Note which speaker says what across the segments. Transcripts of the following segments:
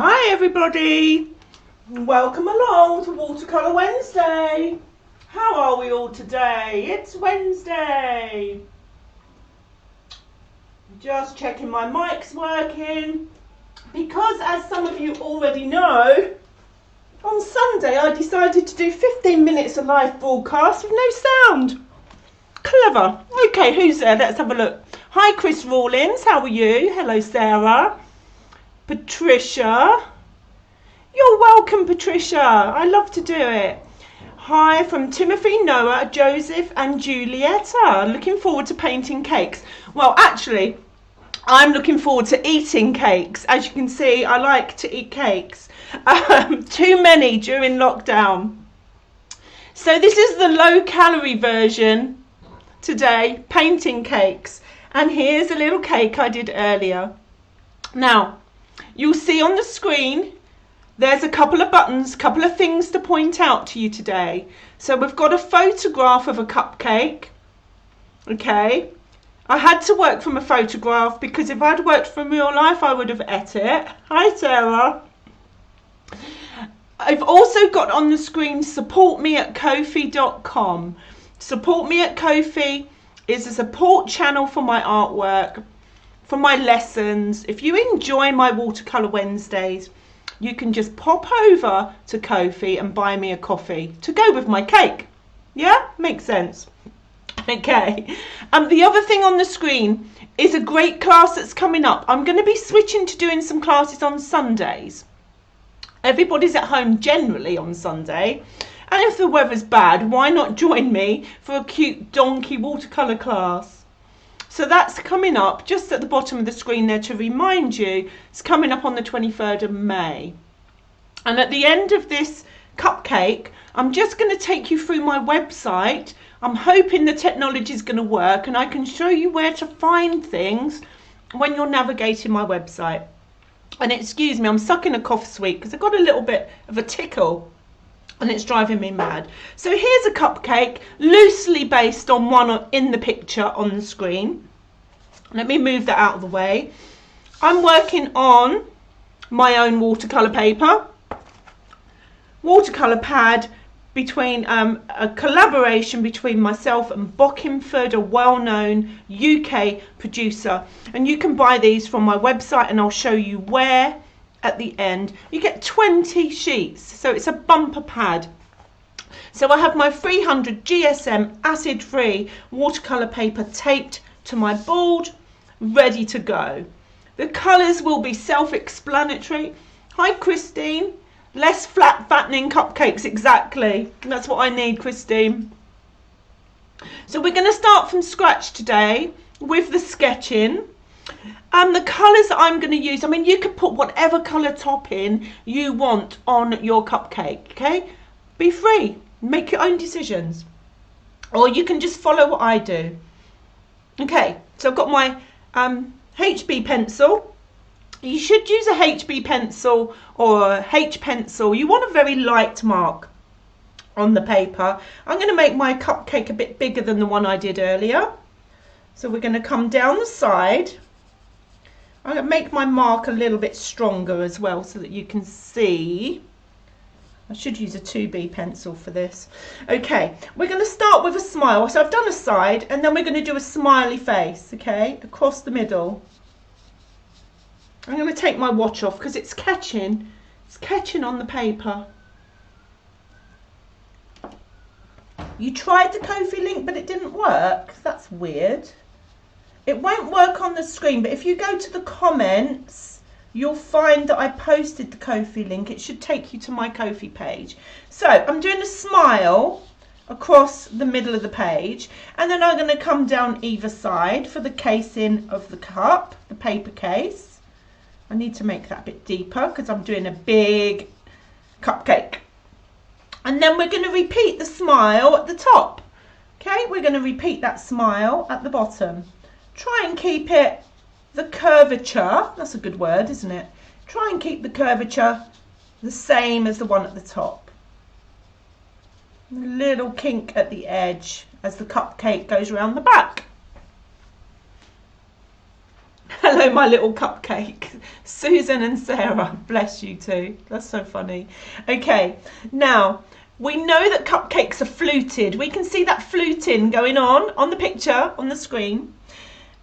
Speaker 1: Hi everybody, welcome along to Watercolour Wednesday. How are we all today? It's Wednesday. Just checking my mic's working because, as some of you already know, on Sunday I decided to do 15 minutes of live broadcast with no sound. Clever. Okay, who's there? Let's have a look. Hi Chris Rawlins, how are you? Hello Sarah. Patricia. You're welcome, Patricia. I love to do it. Hi from Timothy, Noah, Joseph and Julietta. Looking forward to painting cakes. Well, actually, I'm looking forward to eating cakes. As you can see, I like to eat cakes. Too many during lockdown. So this is the low-calorie version today, painting cakes. And here's a little cake I did earlier. Now, you'll see on the screen there's a couple of buttons, couple of things to point out to you today. So we've got a photograph of a cupcake. Okay. I had to work from a photograph because if I'd worked from real life, I would have ate it. Hi, Sarah. I've also got on the screen support me at Ko-fi.com. Support me at Ko-fi is a support channel for my artwork, for my lessons. If you enjoy my Watercolour Wednesdays, you can just pop over to Ko-fi and buy me a coffee to go with my cake. Yeah, makes sense. Okay. The other thing on the screen is a great class that's coming up. I'm going to be switching to doing some classes on Sundays. Everybody's at home generally on Sunday. And if the weather's bad, why not join me for a cute donkey watercolour class? So that's coming up just at the bottom of the screen there to remind you. It's coming up on the 23rd of May. And at the end of this cupcake, I'm just going to take you through my website. I'm hoping the technology is going to work and I can show you where to find things when you're navigating my website. And excuse me, I'm sucking a cough sweet because I've got a little bit of a tickle and it's driving me mad. So here's a cupcake loosely based on one in the picture on the screen. Let me move that out of the way. I'm working on my own watercolour paper, watercolour pad, between a collaboration between myself and Bockingford, a well-known UK producer. And you can buy these from my website and I'll show you where at the end. You get 20 sheets, so it's a bumper pad. So I have my 300 GSM acid-free watercolour paper taped to my board, ready to go. The colours will be self-explanatory. Hi Christine. Less flat fattening cupcakes, exactly. That's what I need, Christine. So we're going to start from scratch today with the sketching. And the colours that I'm going to use, I mean, you could put whatever colour topping you want on your cupcake, okay? Be free. Make your own decisions. Or you can just follow what I do. Okay, so I've got my HB pencil. You should use a HB pencil or a H pencil. You want a very light mark on the paper. I'm going to make my cupcake a bit bigger than the one I did earlier. So we're going to come down the side. I'm going to make my mark a little bit stronger as well so that you can see. I should use a 2B pencil for this. Okay, we're going to start with a smile. So I've done a side and then we're going to do a smiley face, okay, across the middle. I'm going to take my watch off because it's catching on the paper. You tried the Ko-fi link but it didn't work. That's weird. It won't work on the screen, but if you go to the comments, you'll find that I posted the Ko-fi link. It should take you to my Ko-fi page. So I'm doing a smile across the middle of the page, and then I'm going to come down either side for the casing of the cup, the paper case. I need to make that a bit deeper because I'm doing a big cupcake. And then we're going to repeat the smile at the top. Okay, we're going to repeat that smile at the bottom. Try and keep it, the curvature, that's a good word, isn't it? Try and keep the curvature the same as the one at the top. A little kink at the edge as the cupcake goes around the back. Hello Hello, my little cupcake. Susan and Sarah, bless you too. That's so funny. Okay, now we know that cupcakes are fluted. We can see that fluting going on the picture, on the screen.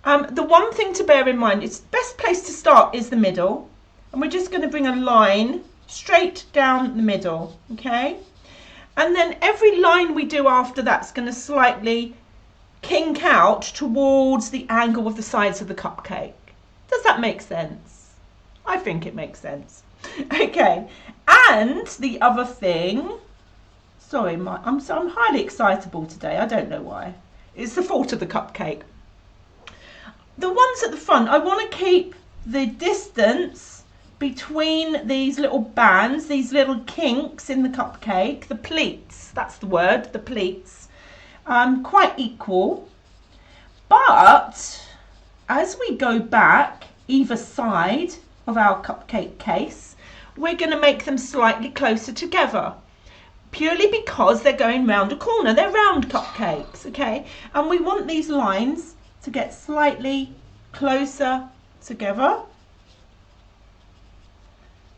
Speaker 1: The one thing to bear in mind, it's the best place to start is the middle. And we're just going to bring a line straight down the middle, okay? And then every line we do after that's going to slightly kink out towards the angle of the sides of the cupcake. Does that make sense? I think it makes sense. Okay, and the other thing, sorry, I'm highly excitable today. I don't know why. It's the fault of the cupcake. The ones at the front, I want to keep the distance between these little bands, these little kinks in the cupcake, the pleats, that's the word, the pleats, quite equal. But as we go back either side of our cupcake case, we're going to make them slightly closer together, purely because they're going round a corner. They're round cupcakes, okay? And we want these lines to get slightly closer together,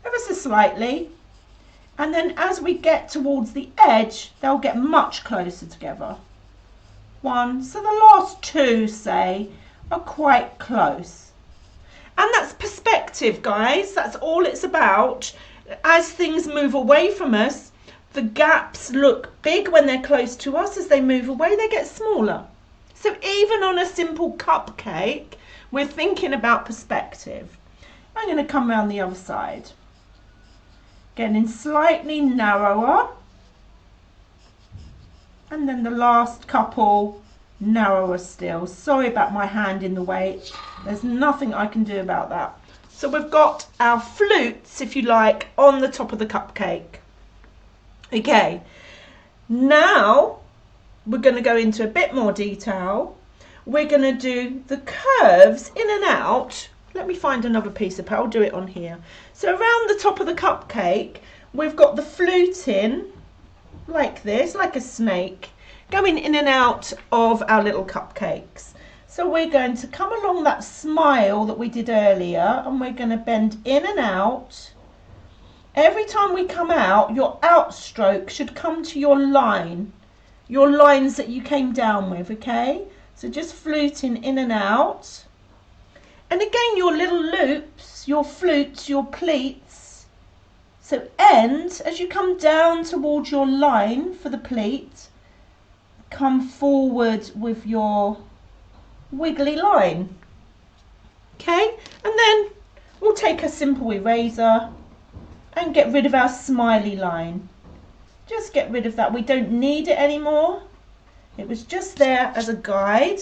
Speaker 1: ever so slightly, and then as we get towards the edge they'll get much closer together. One, so the last two, say, are quite close. And that's perspective, guys. That's all it's about. As things move away from us, the gaps look big when they're close to us. As they move away, they get smaller. So even on a simple cupcake, we're thinking about perspective. I'm going to come around the other side. Getting slightly narrower. And then the last couple narrower still. Sorry about my hand in the way. There's nothing I can do about that. So we've got our flutes, if you like, on the top of the cupcake. Okay, now we're going to go into a bit more detail. We're going to do the curves in and out. Let me find another piece of paper. I'll do it on here. So around the top of the cupcake, we've got the fluting like this, like a snake, going in and out of our little cupcakes. So we're going to come along that smile that we did earlier, and we're going to bend in and out. Every time we come out, your out stroke should come to your line, your lines that you came down with, okay? So just fluting in and out. And again, your little loops, your flutes, your pleats. So end, as you come down towards your line for the pleat, come forward with your wiggly line. Okay, and then we'll take a simple eraser and get rid of our smiley line. Just get rid of that. We don't need it anymore. It was just there as a guide.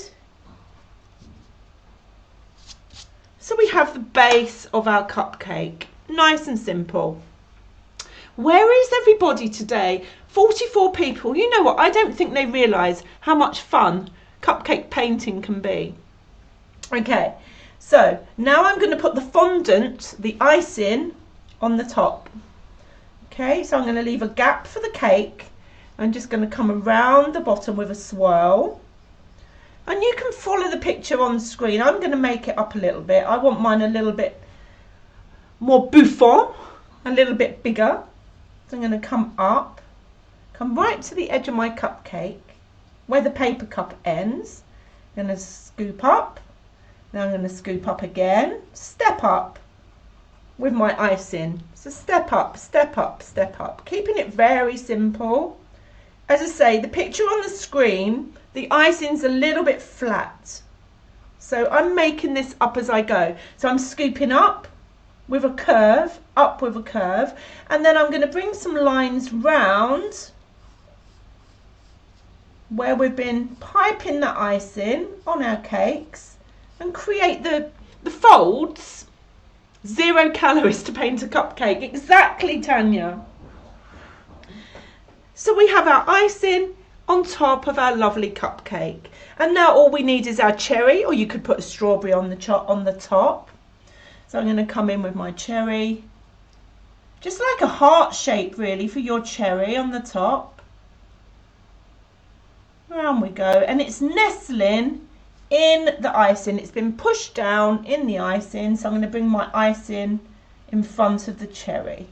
Speaker 1: So we have the base of our cupcake. Nice and simple. Where is everybody today? 44 people. You know what? I don't think they realise how much fun cupcake painting can be. Okay, so now I'm going to put the fondant, the icing, on the top. Okay, so I'm going to leave a gap for the cake. I'm just going to come around the bottom with a swirl. And you can follow the picture on the screen. I'm going to make it up a little bit. I want mine a little bit more bouffant, a little bit bigger. So I'm going to come up, come right to the edge of my cupcake, where the paper cup ends. I'm going to scoop up. Now I'm going to scoop up again, step up with my icing. So step up, step up, step up. Keeping it very simple. As I say, the picture on the screen, the icing's a little bit flat. So I'm making this up as I go. So I'm scooping up with a curve, up with a curve, and then I'm going to bring some lines round where we've been piping the icing on our cakes and create the folds. 0 calories to paint a cupcake. Exactly, Tanya. So we have our icing on top of our lovely cupcake. And now all we need is our cherry, or you could put a strawberry on the top. So I'm going to come in with my cherry. Just like a heart shape really for your cherry on the top. Around we go. And it's nestling in the icing. It's been pushed down in the icing, so I'm going to bring my icing in front of the cherry.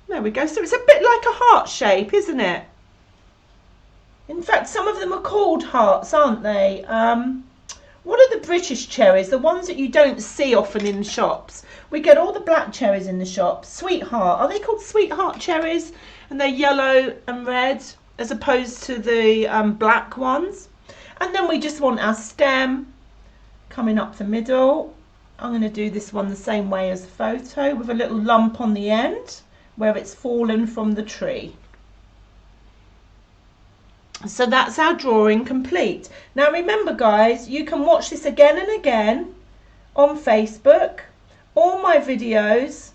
Speaker 1: There we go. So it's a bit like a heart shape, isn't it? In fact, some of them are called hearts, aren't they? What are the British cherries? The ones that you don't see often in shops. We get all the black cherries in the shops. Sweetheart. Are they called sweetheart cherries? And they're yellow and red as opposed to the black ones. And then we just want our stem coming up the middle. I'm going to do this one the same way as the photo with a little lump on the end where it's fallen from the tree. So that's our drawing complete. Now remember guys, you can watch this again and again on Facebook. All my videos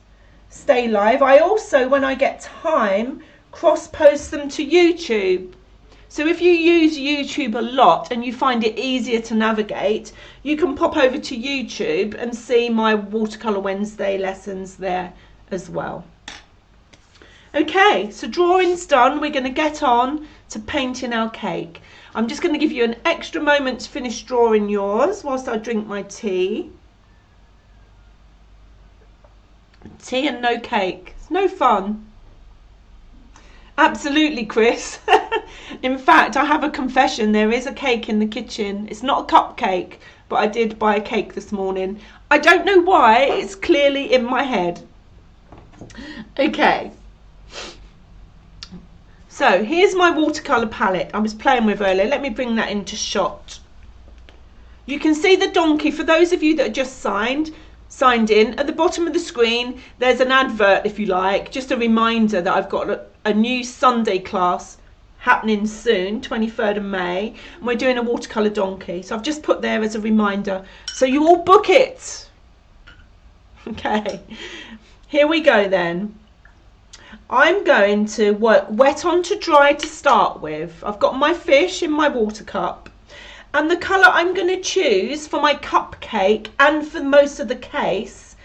Speaker 1: stay live. I also, when I get time, cross-post them to YouTube. So if you use YouTube a lot and you find it easier to navigate, you can pop over to YouTube and see my Watercolour Wednesday lessons there as well. Okay, so drawing's done. We're going to get on to painting our cake. I'm just going to give you an extra moment to finish drawing yours whilst I drink my tea. Tea and no cake. It's no fun. Absolutely, Chris. In fact, I have a confession. There is a cake in the kitchen. It's not a cupcake, but I did buy a cake this morning. I don't know why. It's clearly in my head. Okay. So here's my watercolour palette I was playing with earlier. Let me bring that into shot. You can see the donkey. For those of you that are just signed in, at the bottom of the screen there's an advert, if you like, just a reminder that I've got a new Sunday class happening soon, 23rd of May, and we're doing a watercolour donkey. So I've just put there as a reminder, so you all book it. Okay, here we go then. I'm going to work wet on to dry to start with. I've got my fish in my water cup, and the colour I'm going to choose for my cupcake and for most of the case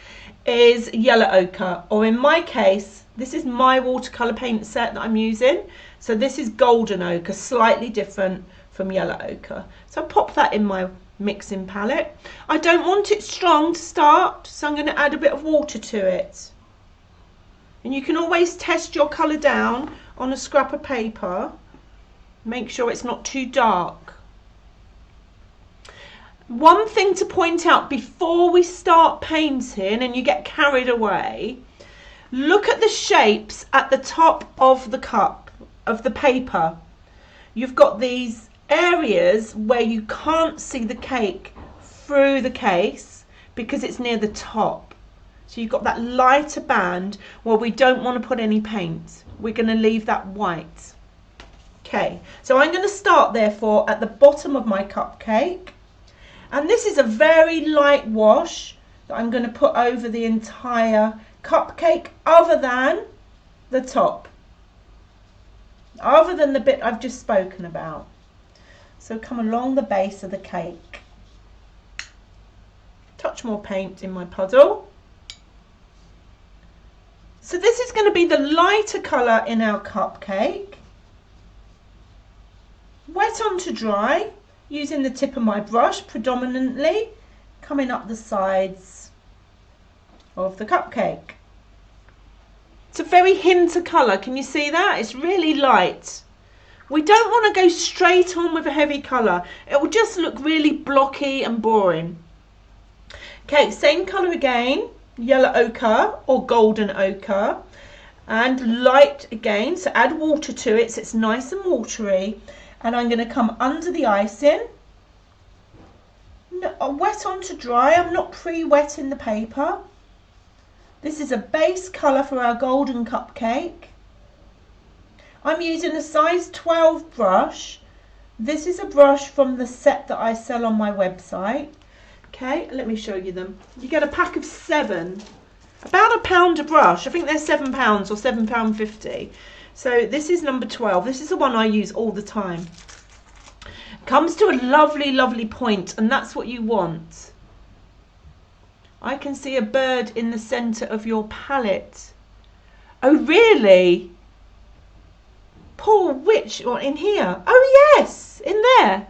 Speaker 1: is yellow ochre, or in my case, this is my watercolour paint set that I'm using. So this is golden ochre, slightly different from yellow ochre. So I'll pop that in my mixing palette. I don't want it strong to start, so I'm going to add a bit of water to it. And you can always test your colour down on a scrap of paper. Make sure it's not too dark. One thing to point out before we start painting and you get carried away, look at the shapes at the top of the cup, of the paper. You've got these areas where you can't see the cake through the case because it's near the top. So you've got that lighter band where we don't want to put any paint. We're going to leave that white. Okay, so I'm going to start therefore at the bottom of my cupcake. And this is a very light wash that I'm going to put over the entire cupcake, other than the top, other than the bit I've just spoken about. So come along the base of the cake. Touch more paint in my puddle. So this is going to be the lighter colour in our cupcake. Wet on to dry, using the tip of my brush predominantly, coming up the sides of the cupcake. It's a very hint of colour, can you see that? It's really light. We don't want to go straight on with a heavy colour. It will just look really blocky and boring. Okay, same colour again. Yellow ochre or golden ochre, and light again, so add water to it so it's nice and watery. And I'm going to come under the icing, wet on to dry. I'm not pre-wetting the paper. This is a base colour for our golden cupcake. I'm using a size 12 brush. This is a brush from the set that I sell on my website. Okay, let me show you them. You get a pack of 7, about £1 a brush. I think they're £7 or £7.50. So this is number 12. This is the one I use all the time. Comes to a lovely, lovely point, and that's what you want. I can see a bird in the centre of your palette. Oh, really? Paul, which one? In here? Oh, yes, in there.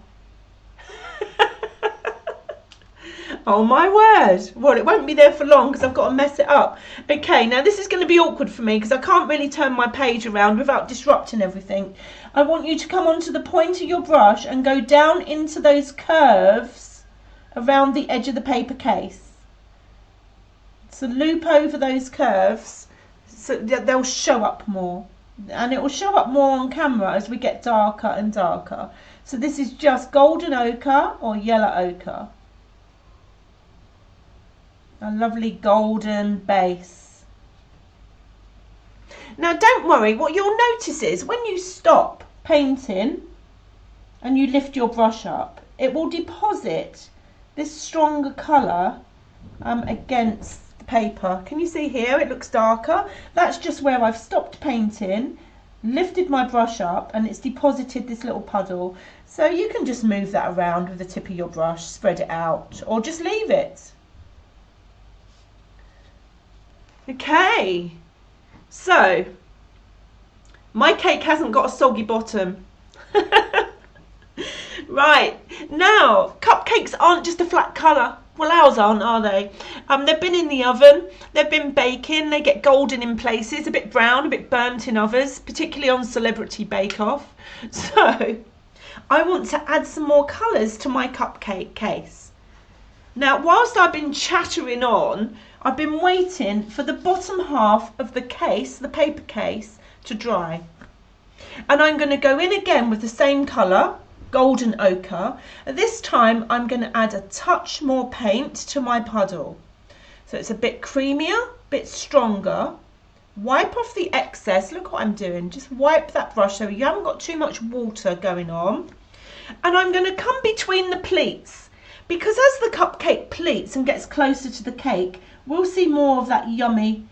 Speaker 1: Oh my word. Well, it won't be there for long because I've got to mess it up. Okay, now this is going to be awkward for me because I can't really turn my page around without disrupting everything. I want you to come onto the point of your brush and go down into those curves around the edge of the paper case. So loop over those curves so that they'll show up more. And it will show up more on camera as we get darker and darker. So this is just golden ochre or yellow ochre. A lovely golden base. Now don't worry, what you'll notice is when you stop painting and you lift your brush up, it will deposit this stronger colour against the paper. Can you see here it looks darker? That's just where I've stopped painting, lifted my brush up, and it's deposited this little puddle. So you can just move that around with the tip of your brush, spread it out, or just leave it. Okay, so my cake hasn't got a soggy bottom. Right, now cupcakes aren't just a flat colour. Well, ours aren't, are they? They've been in the oven, they've been baking, they get golden in places, a bit brown, a bit burnt in others, particularly on Celebrity Bake Off. So I want to add some more colours to my cupcake case. Now, whilst I've been chattering on, I've been waiting for the bottom half of the case, the paper case, to dry. And I'm going to go in again with the same colour, golden ochre. This time I'm going to add a touch more paint to my puddle. So it's a bit creamier, a bit stronger. Wipe off the excess. Look what I'm doing. Just wipe that brush so you haven't got too much water going on. And I'm going to come between the pleats, because as the cupcake pleats and gets closer to the cake, we'll see more of that yummy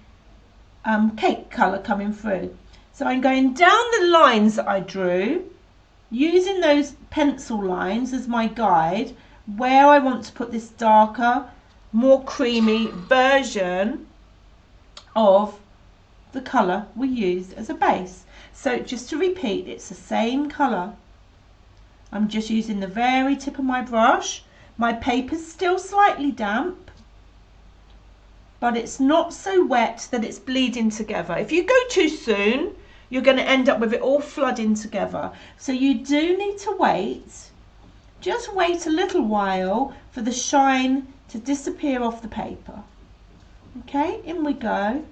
Speaker 1: cake colour coming through. So I'm going down the lines that I drew, using those pencil lines as my guide, where I want to put this darker, more creamy version of the colour we used as a base. So just to repeat, it's the same colour. I'm just using the very tip of my brush. My paper's still slightly damp, but it's not so wet that it's bleeding together. If you go too soon, you're going to end up with it all flooding together. So you do need to wait. Just wait a little while for the shine to disappear off the paper. Okay, in we go.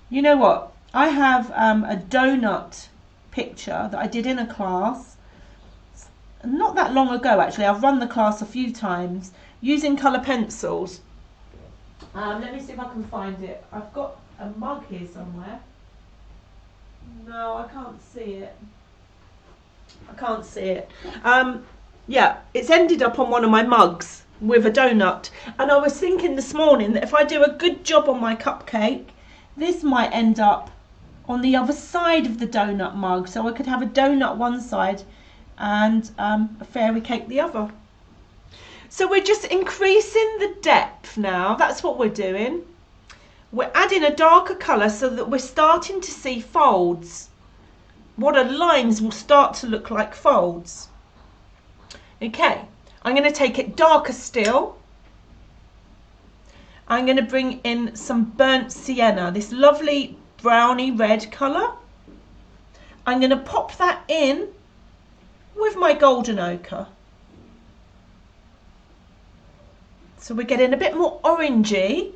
Speaker 1: You know what? I have a donut picture that I did in a class not that long ago, actually. I've run the class a few times using colour pencils. Let me see if I can find it. I've got a mug here somewhere. No, I can't see it. I can't see it. Yeah, it's ended up on one of my mugs with a donut. And I was thinking this morning that if I do a good job on my cupcake, this might end up on the other side of the donut mug. So I could have a donut one side and a fairy cake the other. So we're just increasing the depth now. That's what we're doing. We're adding a darker colour so that we're starting to see folds. What are lines will start to look like folds. Okay, I'm going to take it darker still. I'm going to bring in some burnt sienna, this lovely browny red colour. I'm going to pop that in with my golden ochre. So we're getting a bit more orangey,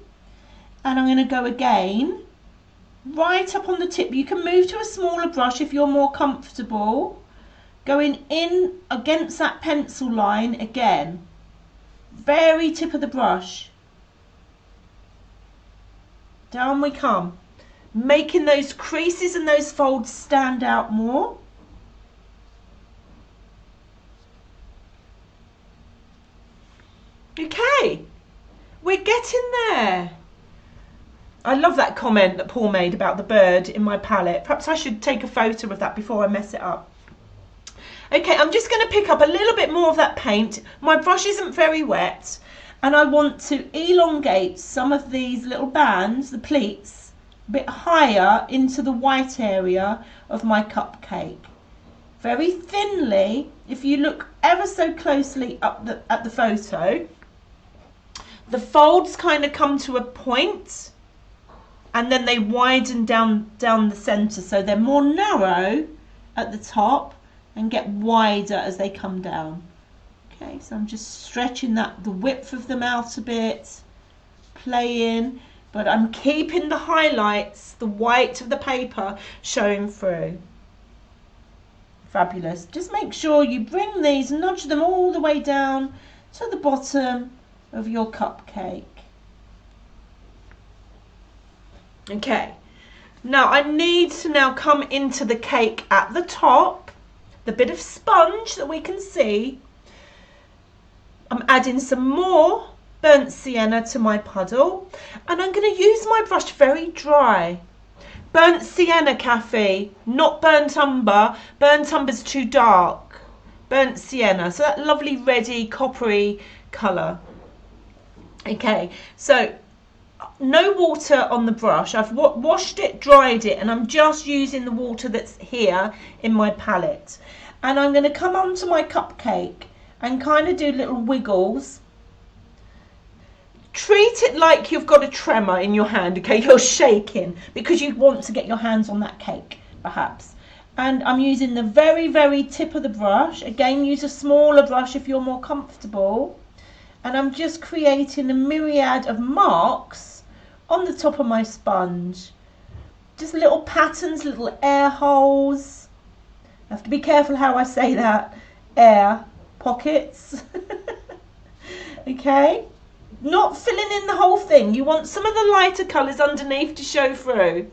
Speaker 1: and I'm going to go again right up on the tip. You can move to a smaller brush if you're more comfortable. Going in against that pencil line again, very tip of the brush. Down we come, making those creases and those folds stand out more. Okay, we're getting there. I love that comment that Paul made about the bird in my palette. Perhaps I should take a photo of that before I mess it up. Okay, I'm just going to pick up a little bit more of that paint. My brush isn't very wet, and I want to elongate some of these little bands, the pleats, a bit higher into the white area of my cupcake. Very thinly, if you look ever so closely up at the photo, The folds kind of come to a point and then they widen down the center, so they're more narrow at the top and get wider as they come down. Okay, so I'm just stretching the width of them out a bit, playing, but I'm keeping the highlights, the white of the paper showing through. Fabulous. Just make sure you bring these, nudge them all the way down to the bottom of your cupcake. Okay, now I need to now come into the cake at the top, the bit of sponge that we can see. I'm adding some more burnt sienna to my puddle, and I'm going to use my brush very dry. Burnt sienna, Kathy, not burnt umber. Burnt umber's too dark. Burnt sienna, so that lovely reddy, coppery colour. Okay, so no water on the brush. I've washed it, dried it, and I'm just using the water that's here in my palette. And I'm going to come onto my cupcake and kind of do little wiggles. Treat it like you've got a tremor in your hand, okay? You're shaking because you want to get your hands on that cake, perhaps. And I'm using the very, very tip of the brush. Again, use a smaller brush if you're more comfortable. And I'm just creating a myriad of marks on the top of my sponge. Just little patterns, little air holes. I have to be careful how I say that. Air pockets. Okay? Not filling in the whole thing. You want some of the lighter colours underneath to show through.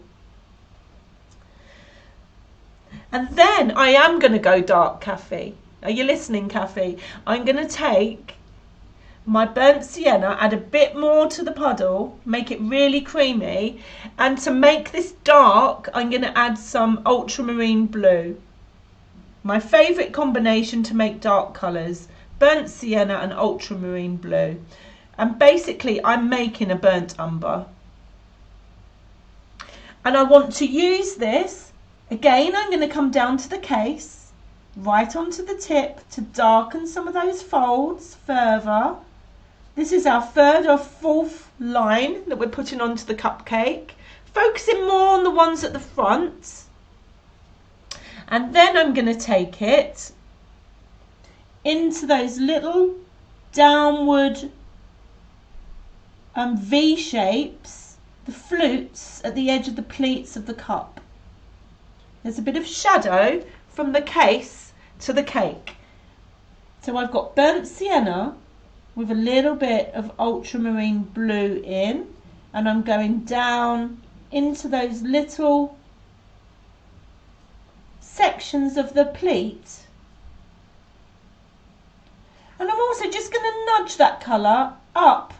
Speaker 1: And then I am going to go dark, Kathy. Are you listening, Kathy? I'm going to take my burnt sienna, add a bit more to the puddle, make it really creamy. And to make this dark, I'm going to add some ultramarine blue. My favourite combination to make dark colours. Burnt sienna and ultramarine blue. And basically I'm making a burnt umber. And I want to use this, again I'm going to come down to the case, right onto the tip to darken some of those folds further. This is our third or fourth line that we're putting onto the cupcake, focusing more on the ones at the front. And then I'm going to take it into those little downward V shapes, the flutes at the edge of the pleats of the cup. There's a bit of shadow from the case to the cake. So I've got burnt sienna with a little bit of ultramarine blue in, and I'm going down into those little sections of the pleat. And I'm also just going to nudge that colour up.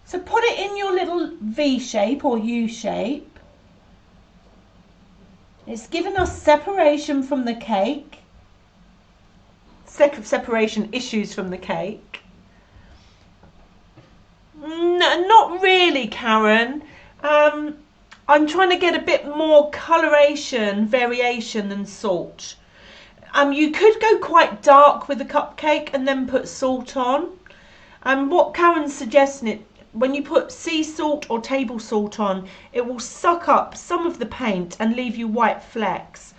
Speaker 1: So put it in your little V shape or U shape. It's giving us separation from the cake. Separation issues from the cake. No, not really, Karen. I'm trying to get a bit more coloration, variation than salt. You could go quite dark with the cupcake and then put salt on. What Karen's suggesting, when you put sea salt or table salt on, it will suck up some of the paint and leave you white flecks.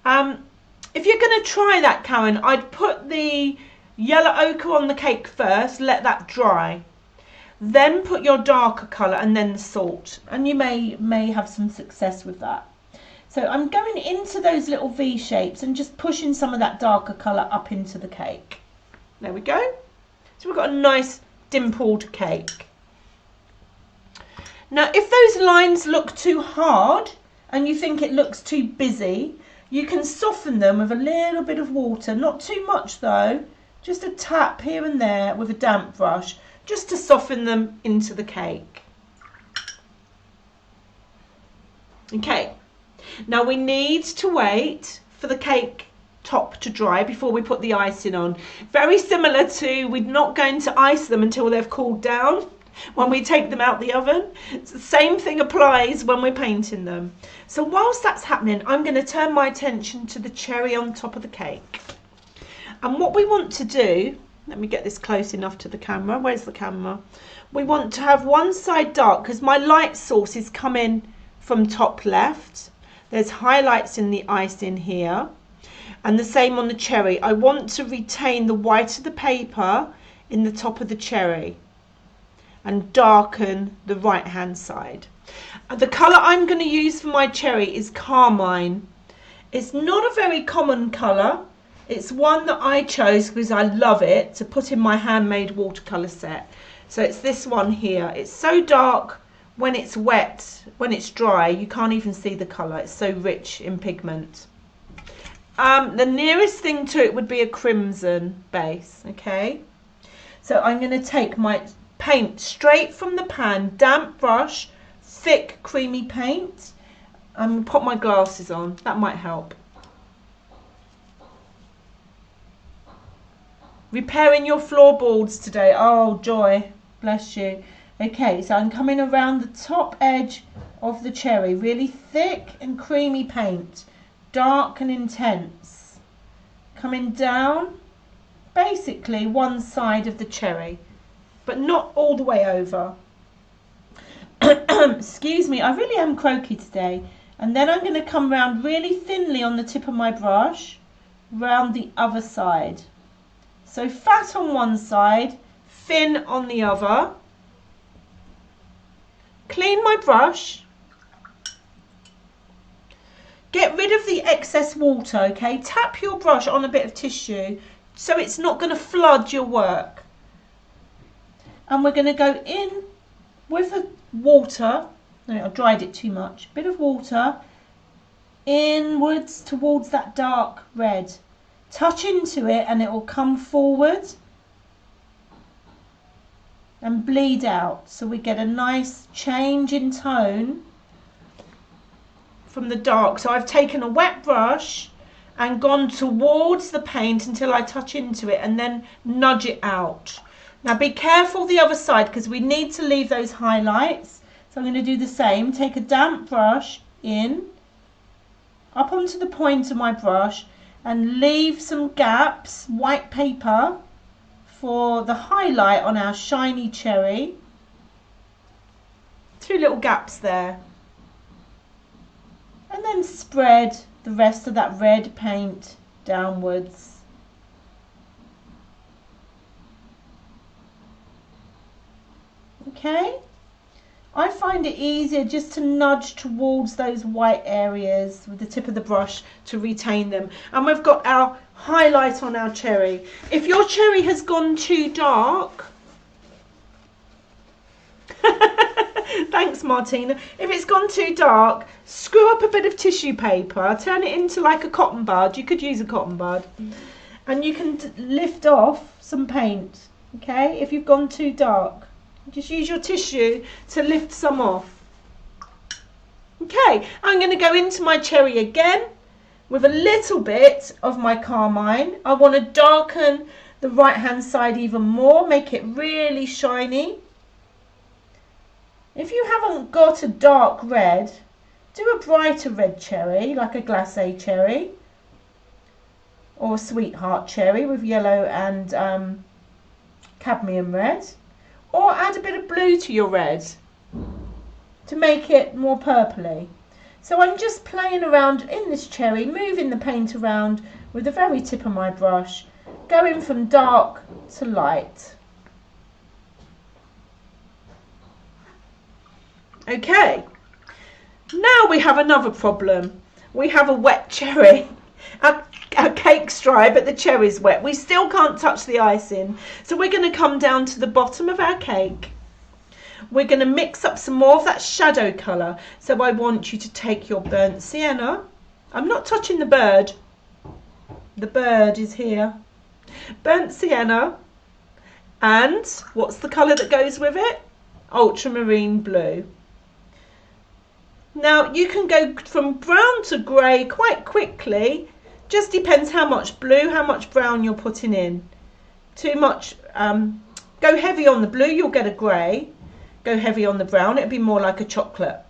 Speaker 1: If you're going to try that, Karen, I'd put the yellow ochre on the cake first, let that dry. Then put your darker colour and then the salt. And you may have some success with that. So I'm going into those little V shapes and just pushing some of that darker colour up into the cake. There we go. So we've got a nice dimpled cake. Now, if those lines look too hard and you think it looks too busy, you can soften them with a little bit of water. Not too much though, just a tap here and there with a damp brush, just to soften them into the cake. Okay, now we need to wait for the cake top to dry before we put the icing on. Very similar to, we're not going to ice them until they've cooled down when we take them out the oven. It's the same thing applies when we're painting them. So whilst that's happening, I'm going to turn my attention to the cherry on top of the cake. And what we want to do, Let me get this close enough to the camera. Where's the camera? We want to have one side dark because my light source is coming from top left. There's highlights in the icing here. And the same on the cherry. I want to retain the white of the paper in the top of the cherry and darken the right hand side. The colour I'm going to use for my cherry is Carmine. It's not a very common colour. It's one that I chose because I love it to put in my handmade watercolour set. So it's this one here. It's so dark when it's wet, when it's dry, you can't even see the colour. It's so rich in pigment. The nearest thing to it would be a crimson base, okay? So I'm going to take my paint straight from the pan, damp brush, thick creamy paint. I'm going to put my glasses on, that might help. Repairing your floorboards today, oh joy, bless you. Okay, so I'm coming around the top edge of the cherry, really thick and creamy paint, dark and intense. Coming down, basically one side of the cherry, but not all the way over. Excuse me, I really am croaky today. And then I'm going to come round really thinly on the tip of my brush, round the other side. So fat on one side, thin on the other. Clean my brush. Get rid of the excess water, okay? Tap your brush on a bit of tissue so it's not going to flood your work. And we're going to go in with the water. No, I dried it too much. Bit of water inwards towards that dark red. Touch into it and it will come forward and bleed out. So we get a nice change in tone from the dark. So I've taken a wet brush and gone towards the paint until I touch into it and then nudge it out. Now be careful the other side because we need to leave those highlights. So I'm going to do the same. Take a damp brush in, up onto the point of my brush and leave some gaps, white paper, for the highlight on our shiny cherry. 2 little gaps there. And then spread the rest of that red paint downwards. Okay? I find it easier just to nudge towards those white areas with the tip of the brush to retain them. And we've got our highlight on our cherry. If your cherry has gone too dark, thanks Martina, if it's gone too dark, screw up a bit of tissue paper, turn it into like a cotton bud. You could use a cotton bud. And you can lift off some paint, okay, if you've gone too dark. Just use your tissue to lift some off. Okay, I'm going to go into my cherry again with a little bit of my Carmine. I want to darken the right hand side even more, make it really shiny. If you haven't got a dark red, do a brighter red cherry, like a glacé cherry or a sweetheart cherry with yellow and cadmium red. Or add a bit of blue to your red to make it more purpley. So I'm just playing around in this cherry, moving the paint around with the very tip of my brush, going from dark to light. Okay, now we have another problem. We have a wet cherry. Our cake's dry, but the cherry's wet. We still can't touch the icing. So we're going to come down to the bottom of our cake. We're going to mix up some more of that shadow colour. So I want you to take your burnt sienna. I'm not touching the bird. The bird is here. Burnt sienna. And what's the colour that goes with it? Ultramarine blue. Now you can go from brown to grey quite quickly. Just depends how much blue, how much brown you're putting in. Too much, go heavy on the blue, you'll get a grey. Go heavy on the brown, it'll be more like a chocolate.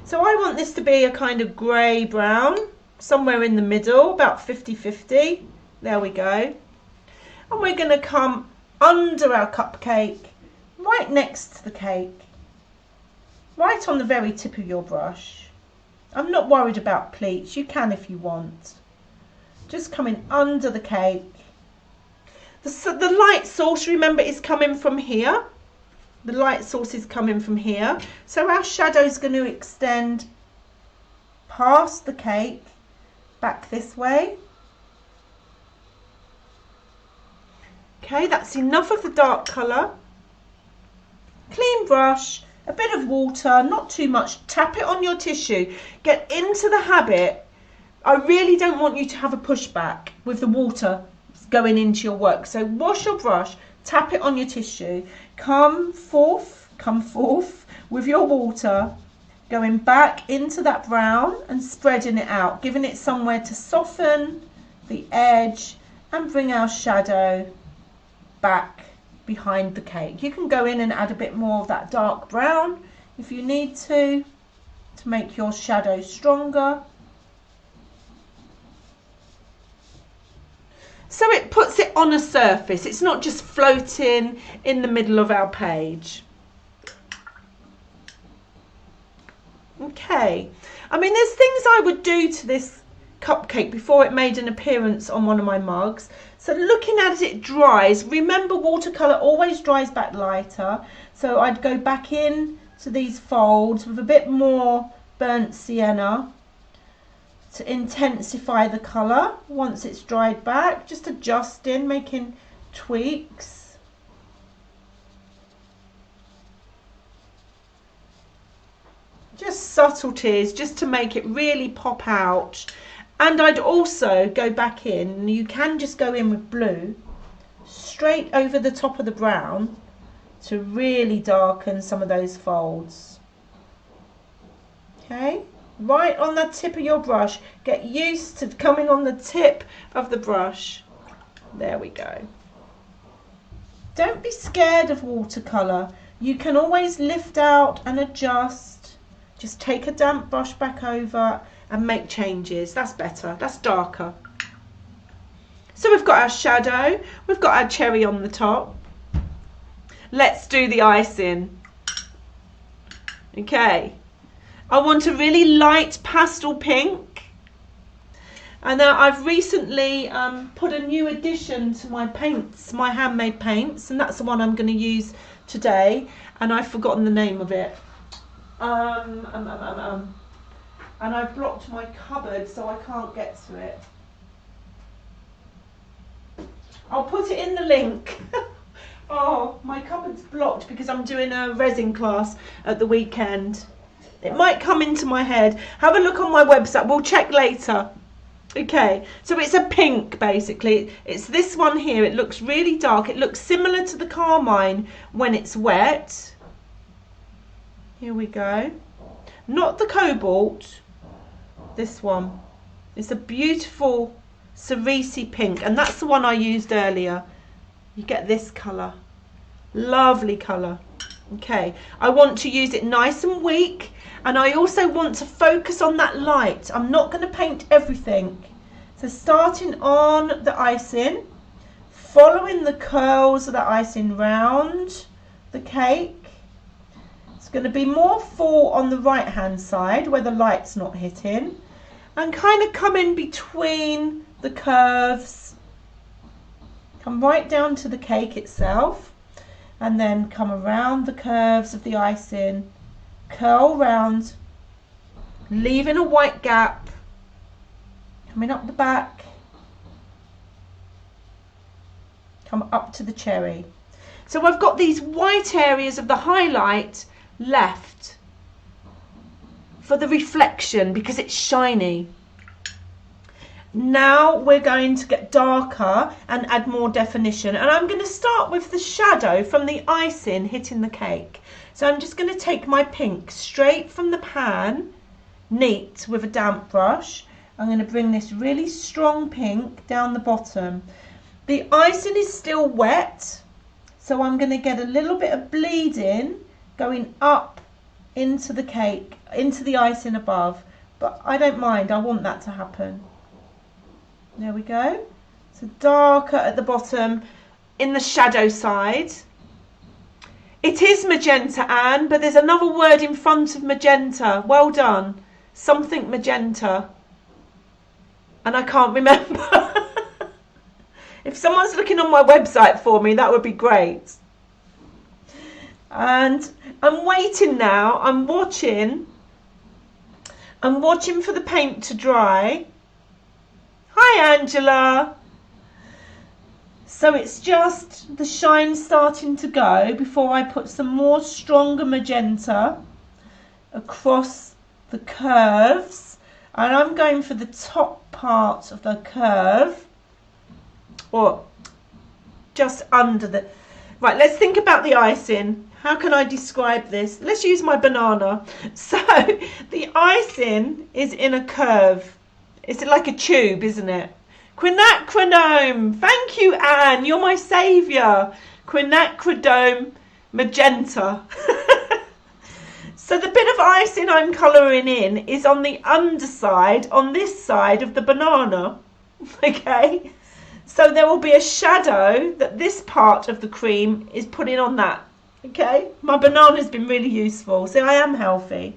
Speaker 1: So I want this to be a kind of grey brown, somewhere in the middle, about 50-50. There we go. And we're going to come under our cupcake, right next to the cake, right on the very tip of your brush. I'm not worried about pleats, you can if you want. Just coming under the cake. The light source, remember, is coming from here. The light source is coming from here. So our shadow is going to extend past the cake, back this way. Okay, that's enough of the dark colour. Clean brush, a bit of water, not too much. Tap it on your tissue. Get into the habit. I really don't want you to have a pushback with the water going into your work. So wash your brush, tap it on your tissue, come forth with your water, going back into that brown and spreading it out, giving it somewhere to soften the edge and bring our shadow back behind the cake. You can go in and add a bit more of that dark brown if you need to make your shadow stronger. So it puts it on a surface. It's not just floating in the middle of our page. Okay. I mean, there's things I would do to this cupcake before it made an appearance on one of my mugs. So looking as it dries, remember watercolour always dries back lighter. So I'd go back in to these folds with a bit more burnt sienna to intensify the colour once it's dried back, just adjusting, making tweaks. Just subtleties, just to make it really pop out. And I'd also go back in, you can just go in with blue, straight over the top of the brown to really darken some of those folds. Okay? Right on the tip of your brush. Get used to coming on the tip of the brush. There we go. Don't be scared of watercolour. You can always lift out and adjust. Just take a damp brush back over and make changes. That's better. That's darker. So we've got our shadow. We've got our cherry on the top. Let's do the icing. Okay. I want a really light pastel pink, and I've recently put a new addition to my paints, my handmade paints, and that's the one I'm going to use today, and I've forgotten the name of it. And I've blocked my cupboard so I can't get to it. I'll put it in the link. Oh, my cupboard's blocked because I'm doing a resin class at the weekend. It might come into my head. Have a look on my website. We'll check later. Okay, so it's a pink basically. It's this one here. It looks really dark. It looks similar to the carmine when it's wet. Here we go. Not the cobalt. This one. It's a beautiful cerise pink, and that's the one I used earlier. You get this colour. Lovely colour. Okay, I want to use it nice and weak, and I also want to focus on that light. I'm not going to paint everything. So starting on the icing, following the curls of the icing round the cake. It's going to be more full on the right hand side where the light's not hitting, and kind of come in between the curves. Come right down to the cake itself, and then come around the curves of the icing, curl round, leaving a white gap, coming up the back, come up to the cherry. So I've got these white areas of the highlight left for the reflection because it's shiny. Now we're going to get darker and add more definition, and I'm going to start with the shadow from the icing hitting the cake. So I'm just going to take my pink straight from the pan, neat with a damp brush. I'm going to bring this really strong pink down the bottom. The icing is still wet, so I'm going to get a little bit of bleeding going up into the cake, into the icing above, but I don't mind, I want that to happen. There we go. So darker at the bottom, in the shadow side. It is magenta, Anne, but there's another word in front of magenta. Well done. Something magenta. And I can't remember. If someone's looking on my website for me, that would be great. And I'm waiting now. I'm watching for the paint to dry. Hi, Angela. So it's just the shine starting to go before I put some more stronger magenta across the curves. And I'm going for the top part of the curve, or just under the... Right, let's think about the icing. How can I describe this? Let's use my banana. So the icing is in a curve. It's like a tube, isn't it? Quinacridone. Thank you, Anne. You're my saviour. Quinacridone magenta. So the bit of icing I'm colouring in is on the underside, on this side of the banana. Okay? So there will be a shadow that this part of the cream is putting on that. Okay? My banana's been really useful. So I am healthy.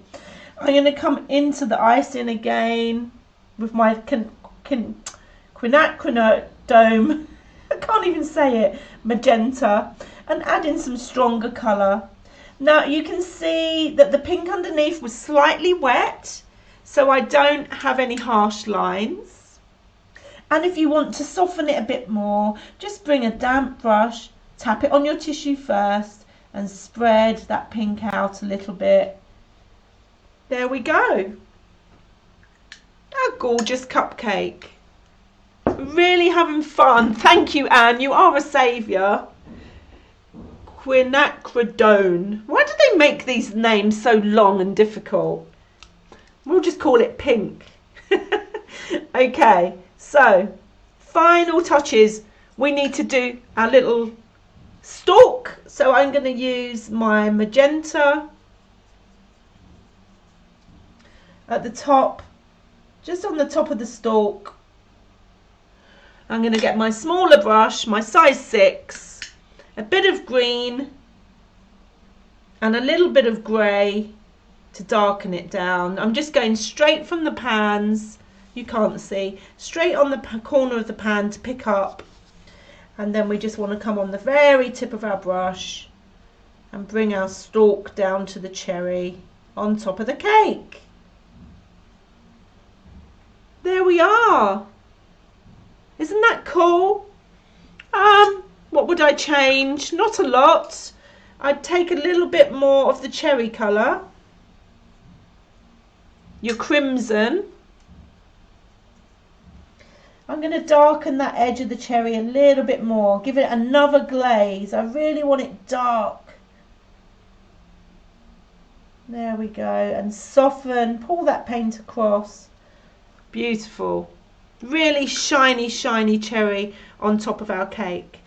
Speaker 1: I'm going to come into the icing again with my quinacridone, I can't even say it, magenta, and add in some stronger colour. Now you can see that the pink underneath was slightly wet, so I don't have any harsh lines. And if you want to soften it a bit more, just bring a damp brush, tap it on your tissue first, and spread that pink out a little bit. There we go. A gorgeous cupcake. Really having fun. Thank you, Anne. You are a saviour. Quinacridone. Why do they make these names so long and difficult? We'll just call it pink. Okay, so final touches. We need to do our little stalk. So I'm going to use my magenta at the top, just on the top of the stalk. I'm going to get my smaller brush, my size 6, a bit of green and a little bit of grey to darken it down. I'm just going straight from the pans, you can't see, straight on the corner of the pan to pick up. And then we just want to come on the very tip of our brush and bring our stalk down to the cherry on top of the cake. There we are. Isn't that cool? What would I change? Not a lot. I'd take a little bit more of the cherry colour, your crimson. I'm going to darken that edge of the cherry a little bit more, give it another glaze. I really want it dark. There we go, and soften, pull that paint across. Beautiful. Really shiny, shiny cherry on top of our cake.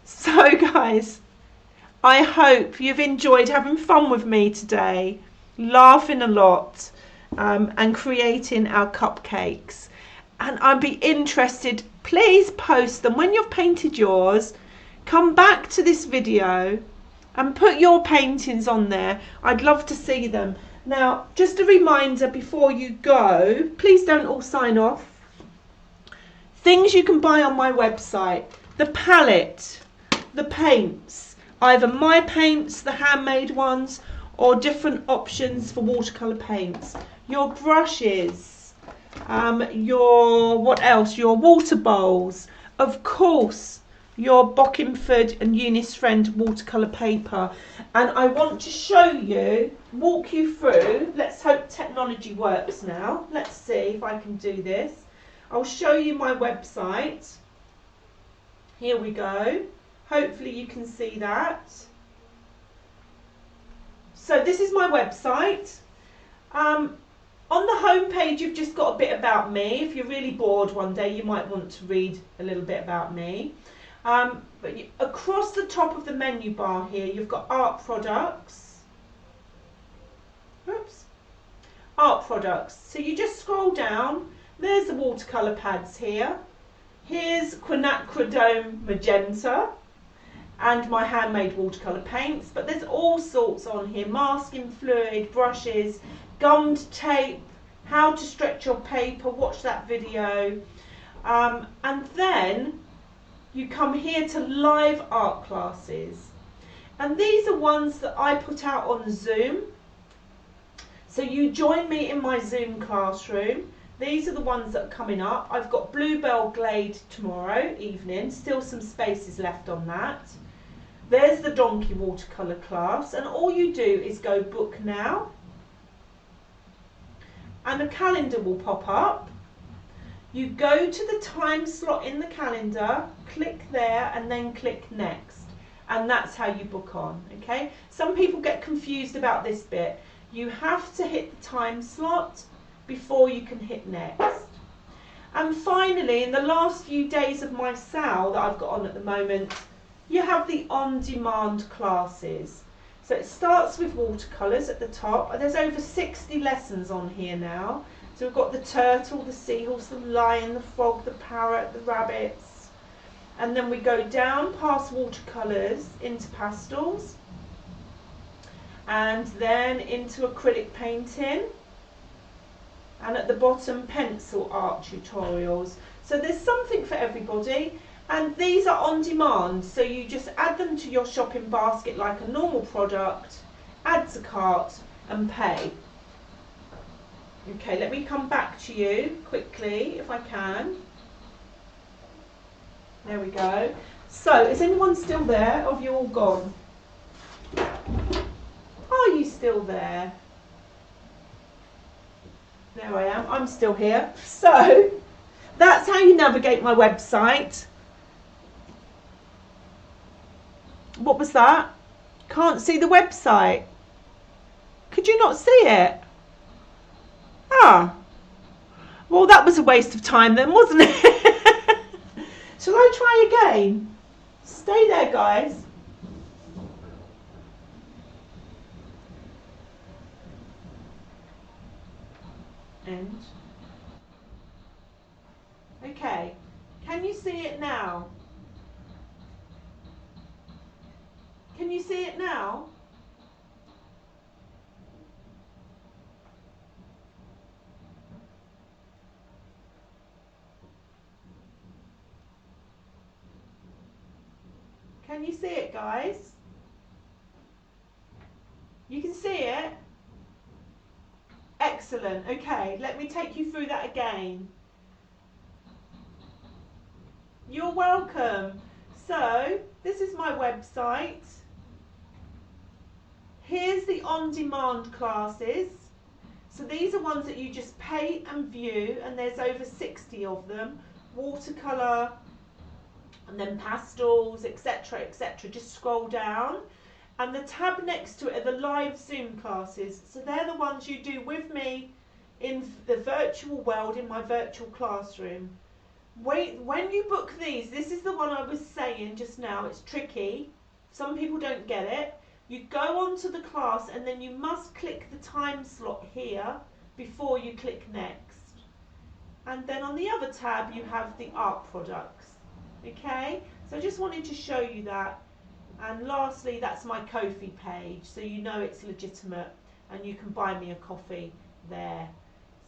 Speaker 1: So guys, I hope you've enjoyed having fun with me today, laughing a lot, and creating our cupcakes. And I'd be interested, please post them when you've painted yours. Come back to this video and put your paintings on there. I'd love to see them. Now, just a reminder before you go, please don't all sign off. Things you can buy on my website: the palette, the paints, either my paints, the handmade ones, or different options for watercolour paints, your brushes, your water bowls, of course your Bockingford and Eunice Friend watercolour paper. And I want to show you, walk you through, let's hope technology works now, let's see if I can do this. I'll show you my website. Here we go. Hopefully you can see that. So this is my website. On the home page you've just got a bit about me. If you're really bored one day you might want to read a little bit about me. But across the top of the menu bar here you've got art products. Oops. Art products. So you just scroll down. There's the watercolour pads here. Here's quinacridone magenta. and my handmade watercolour paints, but there's all sorts on here: masking fluid, brushes, gummed tape, how to stretch your paper, watch that video. And then you come here to live art classes, and these are ones that I put out on Zoom. So you join me in my Zoom classroom. These are the ones that are coming up. I've got Bluebell Glade tomorrow evening, still some spaces left on that. There's the Donkey watercolour class, and all you do is go book now, and a calendar will pop up. You go to the time slot in the calendar, click there, and then click next, and that's how you book on. Okay, some people get confused about this bit. You have to hit the time slot before you can hit next. And finally, in the last few days of my sale that I've got on at the moment, you have the on-demand classes. So it starts with watercolours at the top. There's over 60 lessons on here now. So we've got the turtle, the seahorse, the lion, the frog, the parrot, the rabbits. And then we go down past watercolours into pastels, and then into acrylic painting, and at the bottom pencil art tutorials. So there's something for everybody, and these are on demand, so you just add them to your shopping basket like a normal product, add to cart and pay. Okay, let me come back to you quickly if I can. There we go. So is anyone still there, or have you all gone? Are you still there? There I am, I'm still here. So that's how you navigate my website. What was that? Can't see the website. Could you not see it? Ah, well, that was a waste of time then, wasn't it? Shall I try again? Stay there, guys. And okay, can you see it now? Can you see it now? Can you see it, guys? You can see it? Excellent. Okay, let me take you through that again. You're welcome. So, this is my website. Here's the on-demand classes. So these are ones that you just pay and view, and there's over 60 of them. Watercolour, and then pastels, etc, etc. Just scroll down, and the tab next to it are the live Zoom classes. So they're the ones you do with me in the virtual world, in my virtual classroom. When you book these, this is the one I was saying just now, it's tricky. Some people don't get it. You go on to the class, and then you must click the time slot here before you click next. And then on the other tab you have the art products. Okay, so I just wanted to show you that. And lastly, that's my Ko-fi page, so you know it's legitimate and you can buy me a coffee there.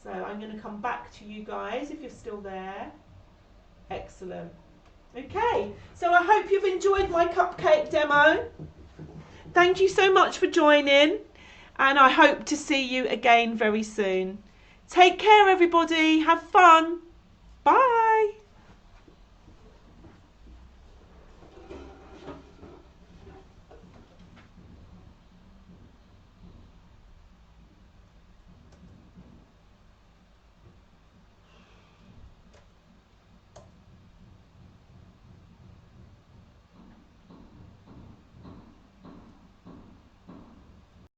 Speaker 1: So I'm going to come back to you guys if you're still there. Excellent. Okay, so I hope you've enjoyed my cupcake demo. Thank you so much for joining, and I hope to see you again very soon. Take care, everybody. Have fun. Bye.